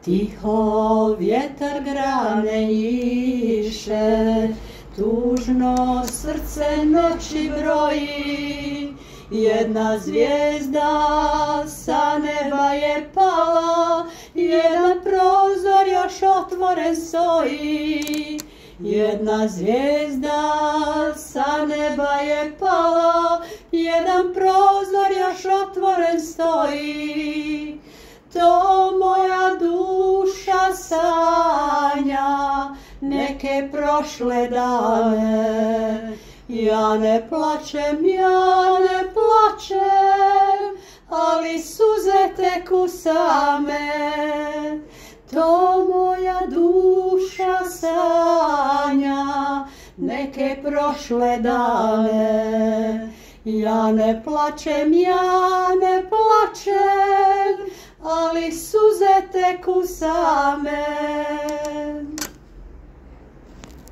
Tiho vjetar grane njiše, tužno srce noći broji. Jedna zvijezda sa neba je pala, jedan prozor još otvoren stoji. Jedna zvijezda sa neba je pala, jedan prozor još otvoren stoji. To moja duša sanja neke prošle dane. Ja ne plačem, ali suze teku same. To moja duša sanja neke prošle dane. Ja ne plačem, ali suze teku same.